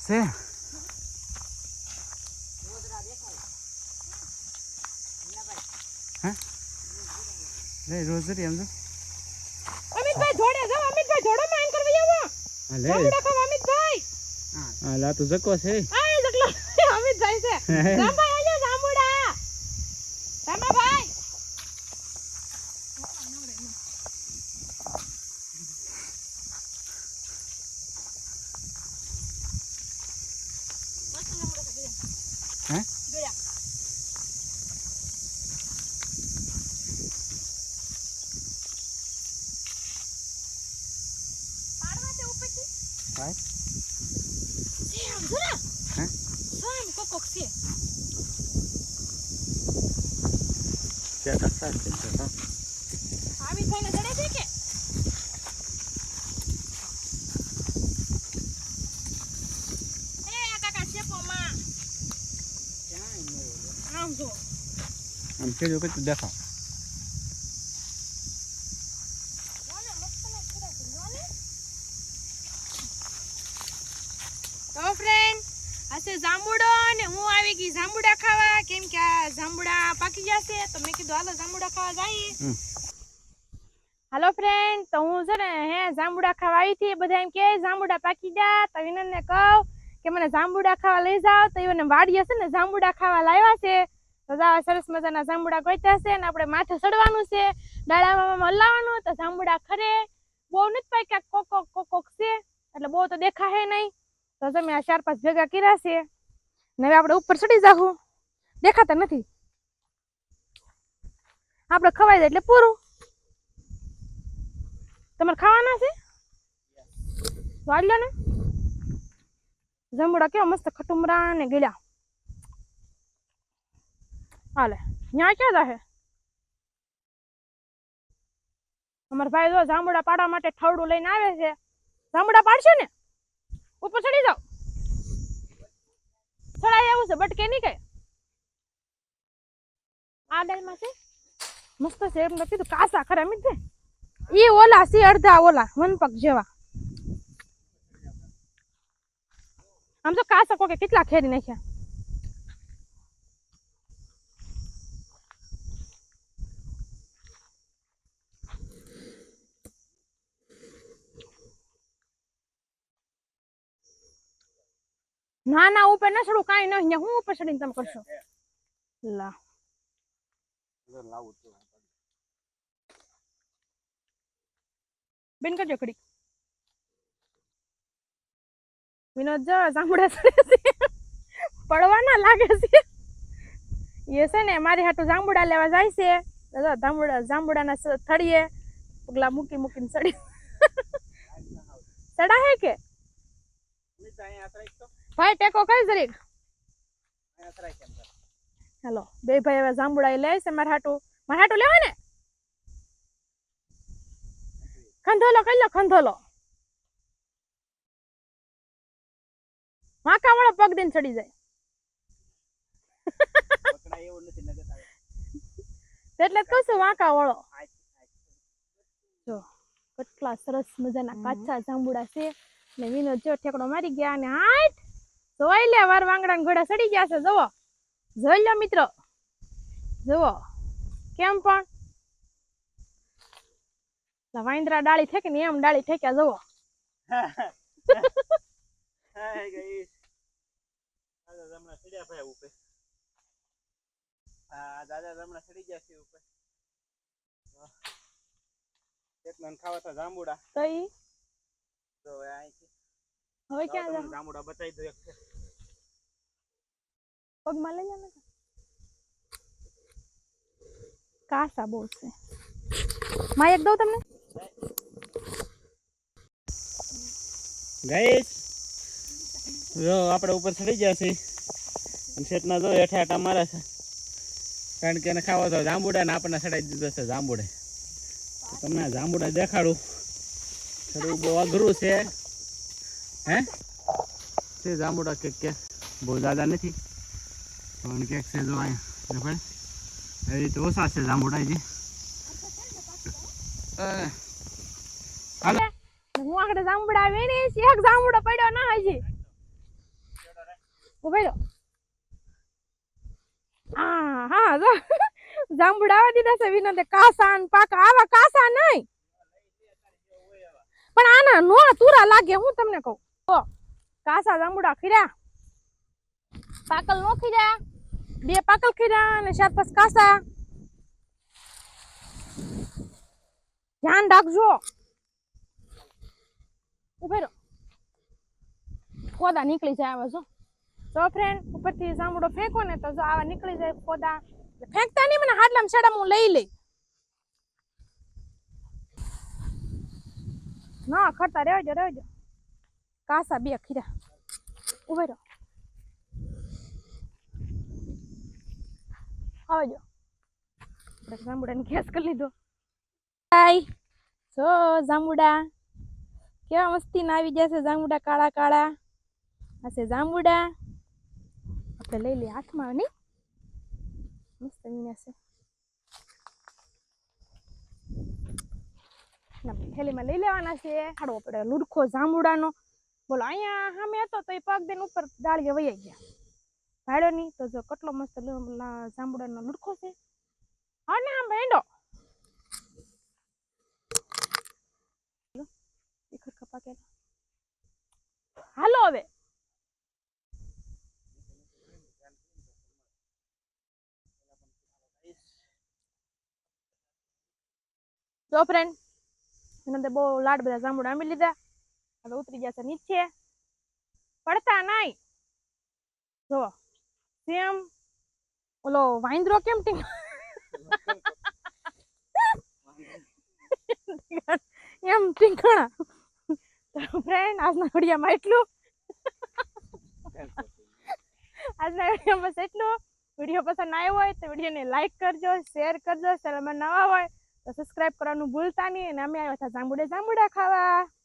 છે હા લે રોજરી એમ તો અમિતભાઈ જોડે જાવ અમિતભાઈ જોડો માં કરવા આવો હાલે જાંબુડા ખાવા અમિતભાઈ હા લા તું જકો છે આ જકલો અમિતભાઈ છે રામભાઈ આજો જાંબુડા રામાભાઈ હે ગયા પાડવા તે ઉપરથી ભાઈ સેમ જરા હે સેમ કોકોક છે કે કસા છે તો આવી થઈને જડે છે કે એ કાકા ચેપો માં આમ જો આમ કે જો કે તું દેખા જોને મસ્ત ને પૂરા જોને તો ફ્રેન્ડ આસે જાંબુડો ને હું આવી ગઈ જાંબુડા ખાવા કેમ કે આ જાંબુડા પાકી ગયા છે તો મેં કીધું હાલો જાંબુડા ખાવા જઈએ હાલો ફ્રેન્ડ તો હું છે ને હે જાંબુડા ખાવા આવી હતી બધા એમ કે જાંબુડા પાકી ગયા તો વિનનને કહું કે મને જાંબુડા ખાવા લઈ જાવ તો એને વાડીએ છે ને જાંબુડા ખાવા લાવ્યા છે તો જાવા સરસ મજાના જાંબુડા ગોત્યા છે ને આપણે માથે ચડવાનું છે ડાળામાં હલાવવાનું તો જાંબુડા ખરે બહુ નથી પાક્યા કોકોક કોકોક છે એટલે બહુ તો દેખાય નહીં તો તમે આ 4-5 ભેગા કર્યા છે ને હવે આપણે ઉપર ચડી જાવું દેખાતા નથી આપણે ખવાઈ જાય એટલે પૂરું તમારે ખાવાના છે વાળ લો ને જાંબુડા કેવા મસ્ત ખટુમરા ને ગળ્યા હાલે ન્યા ક્યાં જાહે અમાર ભાઈ જો જાંબુડા પાડવા માટે ઠવડું લઈને આવે છે જાંબુડા પાડશે ને ઉપર ચડી જાવ ચડાઈ આવું છે બટકે નહીં કઈ આ ડાલમાં છે મસ્ત છે એમ કીધું કાસા ખરા મિત છે ઈ ઓલા સી અડધા ઓલા વનપક જેવા આમ તો કાસા કોકે કેટલા ખેરી નાખ્યા ના ના ઉપર ન ચડું કાંઈ નહીં હું ઉપર ચડીને તમે કરશો લા બેન કરજો ખડી વિનોદ જો જાંબુડા ચડે છે પડવાના લાગે છે એ છે ને મારી હાટુ જાંબુડા લેવા જાય છે જો જાંબુડાના થળીએ પગલા મૂકીને ચડી ચડા હે કે ભાઈ ટેકો કઈ જરીક હાલો બે ભાઈ હવે જાંબુડા લે છે મારા હાટુ લેવા ને ખંધોલો કઈ લો ખંધોલો વાંકા વાળો પગ દઈને ચડી જાય એટલે જ કહું છું વાંકા વાળો જો કેટલા સરસ મજાના કાચા જાંબુડા છે ને વિનોદ જો ઠેકડો મારી ગયા અને હાટ જોઈ લે વાર વાંગડા ઘોડા ચડી ગયા છે જોવો જોઈ લો મિત્રો જોવો કેમ પણ વાંદરા ડાળી ઠેકે ને એમ ડાળી ઠેક્યા જોવો ખાવા તો જાંબુડા તો ઈ તો હવે ક્યાં જાવ જાંબુડા બતાવી દો એક પગમાં લઈ જાવ ને કાસા બહુ છે માં એક દઉં તમને ગાઈસ જો આપણે ઉપર ચડી ગયા છે અને શેતના જો હેઠા હેઠા મારે છે કારણ કે એને ખાવા તો જાંબુડા ને આપણને ચડાવી દીધો છે જાંબુડે તમને જાંબુડા દેખાડું થોડું બહુ અઘરું છે હે તે જાંબુડા કે બહુ દાદા નથી પણ કે છે જો અહીંયા ભાઈ એ રીતે ઓછા છે જાંબુડા જે હું આગળ જાંબુડા વેણી છે એક જાંબુડો પડ્યો ના હજી ઉભા રહો. હા જો જાંબુડા આવવા દીધા છે વિનોદે. કાસા ને પાકા આવા કાસા નહીં પણ આના નો તુરા લાગે. હું તમને કહું કાસા જાંબુડા ખીરા પાકલ નો ખીરા. 2 પાકલ ખીરા અને 4-5 કાસા. ધ્યાન રાખજો. ઉભા રહો. પોદા નીકળી જાય આવા જો. તો ફ્રેન્ડ ઉપરથી જાંબુડો ફેંકો ને તો જો આવા નીકળી જાય પોદા. ફેંકતા નહીં મને હાડલામાં છેડા હું લઈ લઈ. ના ખરતા રહેજો. કાસા 2 ખીરા. ઉભા રહો. આવજો. જાંબુડાને ગેસ કરી લીધો. હાય જો જાંબુડા કેવા મસ્તી ના આવી જશે. જાંબુડા કાળા કાળા હશે. જાંબુડા આપણે લઈ લઈએ હાથમાં. નહીં મસ્ત છે. થેલીમાં લઈ લેવાના છે. ખાડવો પડે લુડખો જાંબુડાનો. બોલો અહીંયા સામે હતો તો એ પગ દઈને ઉપર ડાળીએ વહી ગયા. ભાડ્યો નહીં તો જો કેટલો મસ્ત જાંબુડાનો લુડખો છે. હા ને આમ ભેંડો હાલો હવે. જો ફ્રેન્ડ એને બહુ લાડ બધા જાંબુડા આંબી લીધા. હવે ઉતરી જશે નીચે. પડતા નહીં. જો સેમ ઓલો વાંદરો કેમ ટીંગ એમ ટીંગણા. તો ફ્રેન્ડ આજના વિડીયોમાં એટલું. બસ એટલું. વિડીયો પસંદ આવ્યો હોય તો વિડીયોને લાઈક કરજો, શેર કરજો. ચેનલમાં નવા હોય તો સબસ્ક્રાઇબ કરવાનું ભૂલતા નહીં. અને અમે આવ્યા હતા જાંબુડા ખાવા.